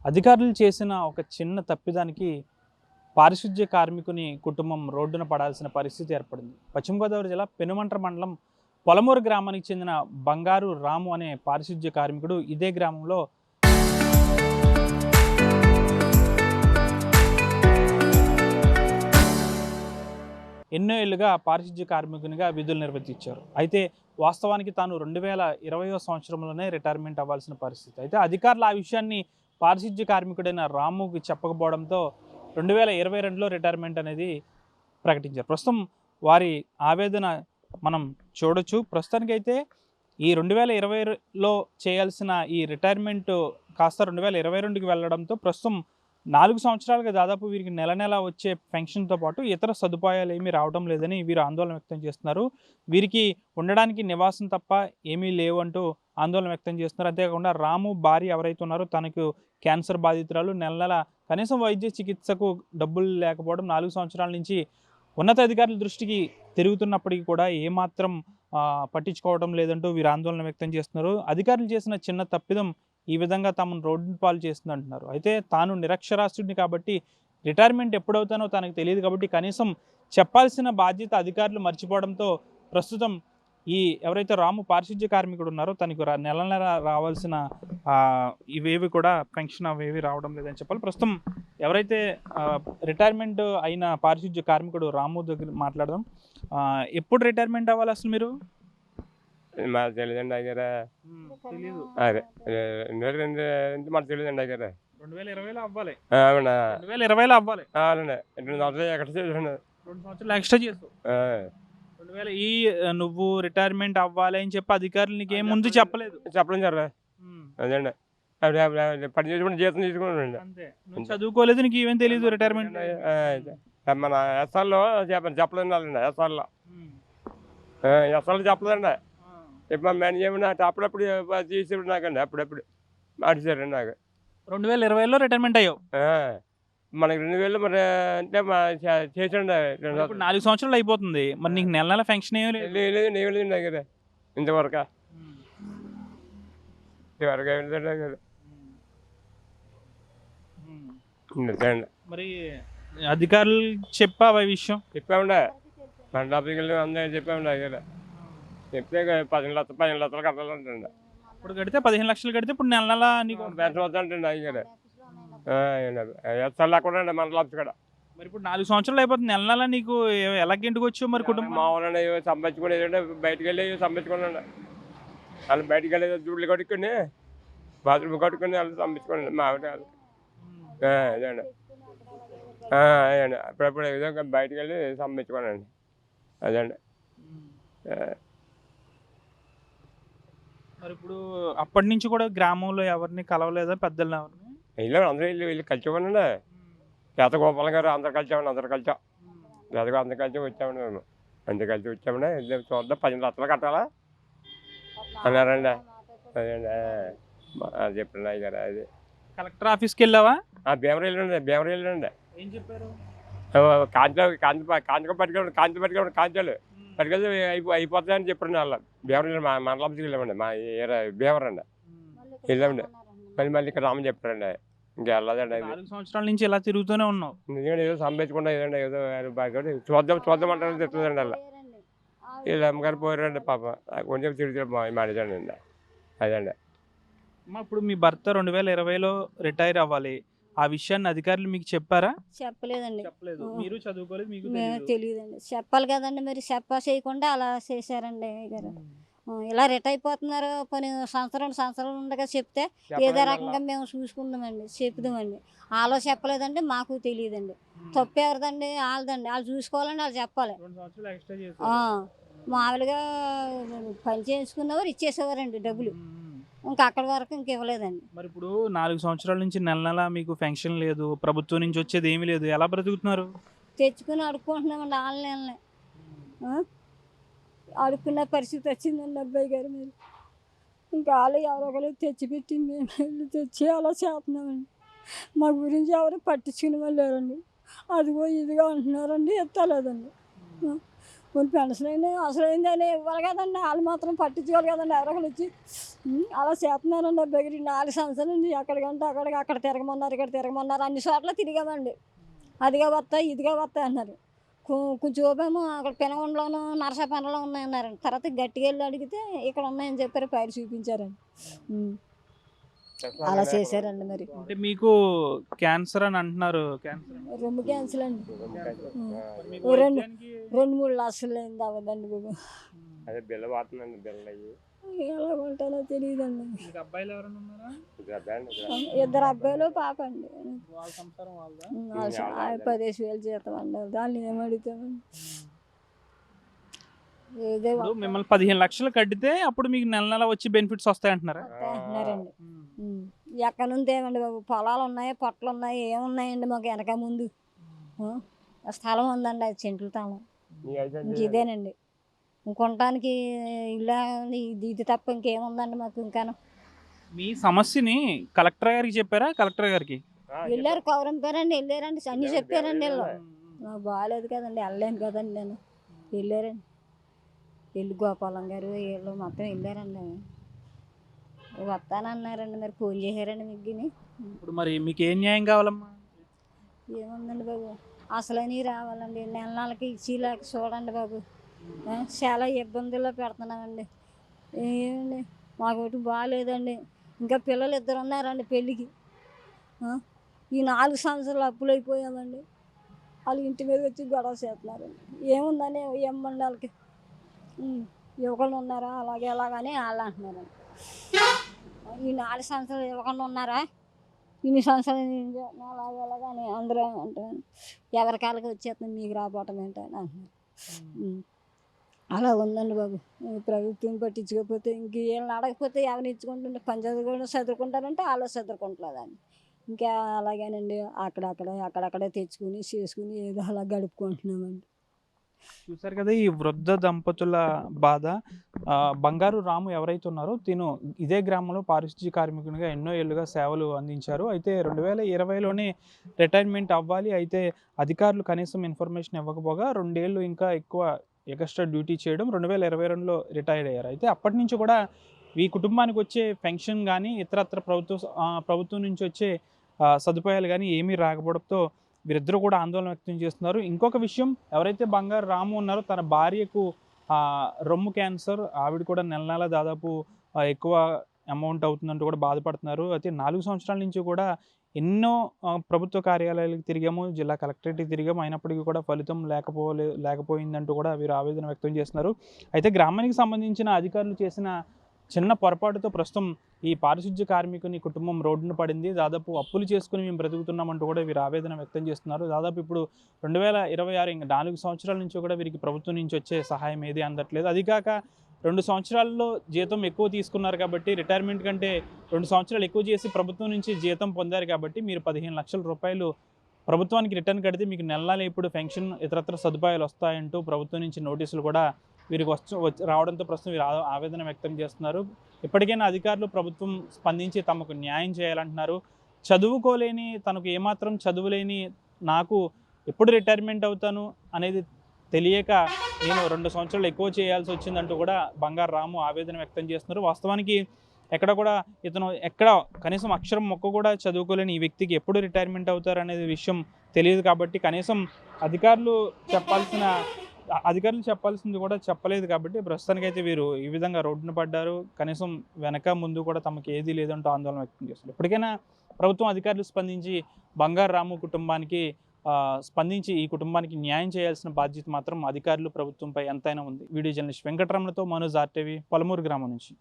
అధికారులు చేసిన ఒక చిన్న తప్పిదానికి పారిశుధ్య కార్మికుని కుటుంబం రోడ్డున పడాల్సిన పరిస్థితి ఏర్పడింది. పశ్చిమ గోదావరి జిల్లా పెనుమంట్ర మండలం పొలమూరు గ్రామానికి చెందిన బంగారు రాము అనే పారిశుధ్య కార్మికుడు ఇదే గ్రామంలో ఎన్నో ఏళ్లుగా పారిశుధ్య కార్మికునిగా విధులు నిర్వర్తించారు. అయితే వాస్తవానికి తాను 2020వ సంవత్సరంలోనే రిటైర్మెంట్ అవ్వాల్సిన పరిస్థితి. అయితే అధికారులు ఆ విషయాన్ని పారిశుధ్య కార్మికుడైన రాముకి చెప్పకపోవడంతో 2022లో రిటైర్మెంట్ అనేది ప్రకటించారు. ప్రస్తుతం వారి ఆవేదన మనం చూడొచ్చు. ప్రస్తుతానికైతే ఈ 2020లో చేయాల్సిన ఈ రిటైర్మెంట్ కాస్త 2022కి వెళ్ళడంతో ప్రస్తుతం 4 సంవత్సరాలుగా దాదాపు వీరికి నెల నెల వచ్చే పెన్షన్తో పాటు ఇతర సదుపాయాలు ఏమీ రావడం లేదని వీరు ఆందోళన వ్యక్తం చేస్తున్నారు. వీరికి ఉండడానికి నివాసం తప్ప ఏమీ లేవంటూ ఆందోళన వ్యక్తం చేస్తున్నారు. అంతేకాకుండా రాము భార్య ఎవరైతే ఉన్నారో తనకు క్యాన్సర్ బాధితురాలు, నెల నెల కనీసం వైద్య చికిత్సకు డబ్బులు లేకపోవడం 4 సంవత్సరాల నుంచి ఉన్నతాధికారుల దృష్టికి తిరుగుతున్నప్పటికీ కూడా ఏమాత్రం పట్టించుకోవడం లేదంటూ వీరు ఆందోళన వ్యక్తం చేస్తున్నారు. అధికారులు చేసిన చిన్న తప్పిదం ఈ విధంగా తమను రోడ్డు పాలు చేస్తుంది అంటున్నారు. అయితే తాను నిరక్షరాస్యుడిని కాబట్టి రిటైర్మెంట్ ఎప్పుడవుతానో తనకు తెలియదు కాబట్టి కనీసం చెప్పాల్సిన బాధ్యత అధికారులు మర్చిపోవడంతో ప్రస్తుతం ఈ ఎవరైతే రాము పారిశుధ్య కార్మికుడు ఉన్నారో తనకు నెల నెల రావాల్సిన ఇవేవి కూడా పెన్షన్ అవేవి రావడం లేదని చెప్పాలి. ప్రస్తుతం ఎవరైతే రిటైర్మెంట్ అయిన పారిశుధ్య కార్మికుడు రాము దగ్గర మాట్లాడదాం. ఎప్పుడు రిటైర్మెంట్ అవ్వాలి అసలు మీరు? మాకు తెలియదండి దగ్గర తెలీదు. అదే మాకు తెలియదండి దగ్గర 2020లో అవ్వాలి. అవునా 2020లో అవ్వాలి. అవునండి 2 సంవత్సరాలు ఎక్కడ చేసాను 2 సంవత్సరాలు ఎక్స్ట్రా చేస్తావు. 2000 నువ్వు రిటైర్మెంట్ అవ్వాలి అని చెప్పి అధికారులు నీకు ఏం ముందు చెప్పలేదు? చెప్పలేం సార్. అదేండి పని చేసుకుంటే జీతం తీసుకున్నానండి. అంతే. నువ్వు చదువుకోలేదు, నీకు ఏమేం తెలియదు రిటైర్మెంట్. మన ఎస్ఆర్లో చెప్పలేదండి వాళ్ళండి. ఎస్ఆర్లో చెప్పలేదండి. ఇప్పుడు మేనేజ్ అప్పుడప్పుడు తీసేప్పుడు నాకండి అప్పుడప్పుడు మార్చారండి నాకు. 2020లో రిటైర్మెంట్ అయ్యావు. మనకి 2000 మరి అంటే చేసండి 4 సంవత్సరాలు అయిపోతుంది. మరి నీకు నెల నెల పెన్షన్ ఏమీ లేదు? లేదండి ఏమి లేదండి దగ్గర ఇంతవరకు ఇంతవరకు ఏమి లేదండి దగ్గర. మరి అధికారులు చెప్పావా ఈ విషయం? చెప్పామండి మండల ఆఫీసులు అందరూ చెప్పామండి దగ్గర. చెప్తే 15 లక్షలు కట్టాలంటండి. ఇప్పుడు కడితే 15 లక్షలు కడితే ఇప్పుడు నెల నెల నీకు పెన్షన్ వద్దంటండి దగ్గర. ఎస్ఆర్ లేకుండా మండల ఆఫీస్ కూడా. మరి ఇప్పుడు 4 సంవత్సరాలు అయిపోతుంది. నెల నెల నీకు ఎలాగెందుకు వచ్చావు మరి కుటుంబం? మామూలు సంపాదించుకుని ఏదంటే బయటకు వెళ్ళి సంపాదించుకున్నాండి. వాళ్ళు బయటకు వెళ్ళి జూడ్లు కట్టుకుని బాత్రూమ్ కట్టుకుని వాళ్ళు సంపాదించుకోండి మా ఆవిడ. అదండి అదండి అప్పుడప్పుడు విధంగా బయటకు వెళ్ళి సంపాదించుకోనండి. అదండి. మరి ఇప్పుడు అప్పటి నుంచి కూడా గ్రామంలో ఎవరిని కలవలేదా పెద్దలు? ఎవరిని వెళ్ళాము అందరూ వెళ్ళి కలిసిపోనండి. పేద గోపాల గారు అందరు కలిసామండి. అందరు కలిసాం పేదగా అందరు కలిసి వచ్చామండి. మేము అందరు కలిసి వచ్చామండి. చూద్దాం 15 లక్షలు కట్టాలా అన్నారండి. అదేండి చెప్పండి అయ్య గారు. అది కలెక్టర్ ఆఫీస్కి వెళ్ళావా? భీమవరం వెళ్ళండి. ఏం చెప్పారు? కాంతి పట్టుకోండి కాంతాలు పట్టుకెళ్తే అయిపోతాయని చెప్పండి. వాళ్ళ భీమవరం మండల ఆఫీస్కి వెళ్ళామండి. మా భీమవరం అండి వెళ్ళామండి. మళ్ళీ ఇక్కడ రామని చెప్పారండి. ఇంకా వెళ్ళదండి. 4 సంవత్సరాల నుంచి ఇలా తిరుగుతూనే ఉన్నావు. ఎందుకంటే ఏదో సంపాదించకుండా ఏదండి ఏదో బాగా చూద్దాం అంటారని చెప్తుందండి. అలా వీళ్ళు అమ్మగారు పోయారండి పాప కొంచెం తిరిగి మానేదండి అండి. అదండి. ఇప్పుడు మీ భర్త 2020లో రిటైర్ అవ్వాలి. ఆ విషయాన్ని అధికారులు మీకు చెప్పారా? చెప్పలేదండి. చెప్పలేదు. మీరు చదువుకోలేదు, మీకు తెలియదండి. చెప్పాలి కదండి. మరి చేయకుండా అలా చేశారండి గారు. ఇలా రిటైర్ అయిపోతున్నారు. పని సంవత్సరం ఉండగా చెప్తే ఏదో రకంగా మేము చూసుకుందామండి, చెప్దామండి. వాళ్ళు చెప్పలేదండి, మాకు తెలియదండి. తప్పు ఎవరిదండి? వాళ్ళదండి. వాళ్ళు చూసుకోవాలండి, వాళ్ళు చెప్పాలి. మామూలుగా పని చేసుకున్నవారు ఇచ్చేసేవారండి డబ్బులు. ఇంకా అక్కడి వరకు ఇంక ఇవ్వలేదండి. మరి ఇప్పుడు 4 సంవత్సరాల నుంచి నెల నెల మీకు పెన్షన్ లేదు, ప్రభుత్వం నుంచి వచ్చేది ఏమీ లేదు, ఎలా బ్రతుకుతున్నారు? తెచ్చుకుని అడుక్కుంటున్నామండి. వాళ్ళని అడుక్కున్న పరిస్థితి వచ్చిందండి అబ్బాయి గారు. మీరు ఇంకా వాళ్ళు ఎవరొకరు తెచ్చిపెట్టింది తెచ్చి అలా చేస్తున్నామండి. మా గురించి ఎవరు పట్టించుకునే వాళ్ళు లేరండి. అదిగో ఇదిగో అంటున్నారండి, ఎత్తలేదండి. కొన్ని పెన్షన్ అయినా అసలు ఏందని ఇవ్వాలి కదండి, వాళ్ళు మాత్రం పట్టించుకోవాలి కదండి. ఎవరొకరు వచ్చి అలా చేస్తున్నారండి. దగ్గర 4 సంవత్సరాల నుంచి ఎక్కడికంటే అక్కడ తిరగమన్నారు, ఇక్కడ తిరగమన్నారు, అన్ని చోట్ల తిరిగామండి. అదిగా వస్తాయి ఇదిగా వస్తాయి అన్నారు. కొంచెం ఏమో అక్కడ పెనగొండలోనూ నరసాపేటలో ఉన్నాయన్నారండి. తర్వాత గట్టిగా వెళ్ళి అడిగితే ఇక్కడ ఉన్నాయని చెప్పారు, పైరు చూపించారండి. అలా చేశారండి. మరి అంటే మీకు క్యాన్సర్ అని అంటున్నారు, క్యాన్సర్ రొమ్ము క్యాన్సర్ అండి. మీకు రెండు వైద్యానికి 2-3 లక్షలు అయింది అవ్వదండి బాబు. అదే బిల్ల వాడుతుందండి బిల్ల అయ్యి ఎలా ఉంటానో తెలియదండి. మీకు అబ్బాయిలు ఎవరైనా ఉన్నారా? 2 అబ్బాయిలు పాప అండి. వాళ్ళ సంసారం వాళ్ళదా? 15,000 జీతం అండి. దాన్ని ఏమడుగుతామండి. ఏదో ఇప్పుడు మిమ్మల్ని 15 లక్షలు కడితే అప్పుడు మీకు నెల నెల వచ్చి బెనిఫిట్స్ వస్తాయి అంటున్నారా? అంటున్నారండి. ఎక్కడ నుంచి ఏమండి బాబు, పొలాలు ఉన్నాయి, పొట్టలు ఉన్నాయి, ఏమున్నాయండి మాకు వెనక ముందు. స్థలం ఉందండి, 5 సెంట్ల స్థలం. ఇంక ఇదేనండి కొనటానికి. ఇలా ఇది తప్ప ఇంకేముందండి మాకు. ఇంకా మీ సమస్యని కలెక్టర్ గారికి చెప్పారా? కలెక్టర్ గారికి వెళ్ళారు, కౌరంపారండి, వెళ్ళారండి, అన్నీ చెప్పారండి. వీళ్ళు నాకు బాగాలేదు కదండి, వెళ్ళలేను కదండి నేను. వెళ్ళారండి, వెళ్ళి గోపాలం గారు వీళ్ళు మొత్తం వెళ్ళారండి. వస్తానన్నారండి. మరి ఫోన్ చేశారండి మిగ్గిని. ఇప్పుడు మరి మీకు ఏం న్యాయం కావాలమ్మా? ఏముందండి బాబు, అసలని రావాలండి. నెలకి ఇచ్చేలాగా చూడండి బాబు. చాలా ఇబ్బందుల్లో పెడుతున్నామండి. ఏమండి మాకు ఒకటి బాగాలేదండి. ఇంకా పిల్లలు 2 ఉన్నారండి పెళ్ళికి. ఈ 4 సంవత్సరాలు అప్పులు అయిపోయామండి. వాళ్ళు ఇంటి మీద వచ్చి గొడవ చేస్తున్నారండి. ఏముందని ఏమండి వాళ్ళకి యువకులు ఉన్నారా అలాగే అలాగని వాళ్ళు అంటున్నారండి. ఈ 4 సంవత్సరాలు యువకుండా ఉన్నారా, ఇన్ని సంవత్సరాలు ఏం చేస్తున్నాం అలాగే అలాగని అందరూ అంటారు. ఎవరికాళ్ళకి వచ్చేస్తుంది, మీకు రాబోవటం ఏంటని అంటున్నారు. అలా ఉందండి బాబు. ప్రభుత్వం పట్టించుకోకపోతే ఇంక వీళ్ళని అడగకపోతే ఎవరిని ఇచ్చుకుంటుంటే పంచాయతీ కూడా చదువుకుంటారంటే వాళ్ళు చదువుకుంటలేదండి. ఇంకా అలాగేనండి అక్కడక్కడే తెచ్చుకుని చేసుకుని ఏదో అలా గడుపుకుంటున్నామండి. చూసారు కదా ఈ వృద్ధ దంపతుల బాధ. బంగారు రాము ఎవరైతే ఉన్నారో తిను ఇదే గ్రామంలో పారిశుద్ధ్య కార్మికునిగా ఎన్నో ఏళ్ళుగా సేవలు అందించారు. అయితే 2020లోనే రిటైర్మెంట్ అవ్వాలి. అయితే అధికారులు కనీసం ఇన్ఫర్మేషన్ ఇవ్వకపోగా 2 ఏళ్ళు ఇంకా ఎక్కువ ఎక్స్ట్రా డ్యూటీ చేయడం 2022లో రిటైర్ అయ్యారు. అయితే అప్పటి నుంచి కూడా ఈ కుటుంబానికి వచ్చే పెన్షన్ కానీ ఇతరత్ర ప్రభుత్వం నుంచి వచ్చే సదుపాయాలు కానీ ఏమీ రాకపోవడంతో వీరిద్దరూ కూడా ఆందోళన వ్యక్తం చేస్తున్నారు. ఇంకొక విషయం, ఎవరైతే బంగారు రాము ఉన్నారో తన భార్యకు రొమ్ము క్యాన్సర్, ఆవిడ కూడా నెల నెల దాదాపు ఎక్కువ అమౌంట్ అవుతుందంటూ కూడా బాధపడుతున్నారు. అయితే 4 సంవత్సరాల నుంచి కూడా ఎన్నో ప్రభుత్వ కార్యాలయాలకు తిరిగాము, జిల్లా కలెక్టరేట్కి తిరిగాము, అయినప్పటికీ కూడా ఫలితం లేకపోయిందంటూ కూడా వీరు ఆవేదన వ్యక్తం చేస్తున్నారు. అయితే గ్రామానికి సంబంధించిన అధికారులు చేసిన చిన్న పొరపాటుతో ప్రస్తుతం ఈ పారిశుద్ధ్య కార్మికుని కుటుంబం రోడ్డున పడింది. దాదాపు అప్పులు చేసుకుని మేము బ్రతుకుతున్నామంటూ కూడా వీరు ఆవేదన వ్యక్తం చేస్తున్నారు. దాదాపు ఇప్పుడు 2026 ఇంకా 4 సంవత్సరాల నుంచి కూడా వీరికి ప్రభుత్వం నుంచి వచ్చే సహాయం ఏది అందట్లేదు. అది కాక 2 సంవత్సరాల్లో జీతం ఎక్కువ తీసుకున్నారు కాబట్టి, రిటైర్మెంట్ కంటే 2 సంవత్సరాలు ఎక్కువ చేసి ప్రభుత్వం నుంచి జీతం పొందారు కాబట్టి మీరు 15 లక్షల రూపాయలు ప్రభుత్వానికి రిటర్న్ కడితే మీకు నెల ఇప్పుడు పెన్షన్ ఇతరత్ర సదుపాయాలు వస్తాయంటూ ప్రభుత్వం నుంచి నోటీసులు కూడా వీరికి రావడంతో ప్రస్తుతం వీరు ఆవేదన వ్యక్తం చేస్తున్నారు. ఇప్పటికైనా అధికారులు ప్రభుత్వం స్పందించి తమకు న్యాయం చేయాలంటున్నారు. చదువుకోలేని, తనకు ఏమాత్రం చదువులేని నాకు ఎప్పుడు రిటైర్మెంట్ అవుతాను అనేది తెలియక నేను 2 సంవత్సరాలు ఎక్కువ చేయాల్సి వచ్చిందంటూ కూడా బంగారు రాము ఆవేదన వ్యక్తం చేస్తున్నారు. వాస్తవానికి ఎక్కడ కూడా ఇతను కనీసం అక్షరం మొక్క కూడా చదువుకోలేని ఈ వ్యక్తికి ఎప్పుడు రిటైర్మెంట్ అవుతారు అనేది విషయం తెలియదు కాబట్టి కనీసం అధికారులు చెప్పాల్సింది కూడా చెప్పలేదు కాబట్టి ప్రస్తుతానికైతే వీరు ఈ విధంగా రోడ్డున పడ్డారు. కనీసం వెనక ముందు కూడా తమకు ఏదీ లేదంటూ ఆందోళన వ్యక్తం చేస్తున్నారు. ఇప్పటికైనా ప్రభుత్వం అధికారులు స్పందించి బంగారు రాము కుటుంబానికి స్పందించి ఈ కుటుంబానికి న్యాయం చేయాల్సిన బాధ్యత మాత్రం అధికారులు ప్రభుత్వంపై ఎంతైనా ఉంది. వీడియో జర్నలిస్ట్ వెంకటరమణతో మనోజ్ RTV, పలమూరు గ్రామం నుంచి.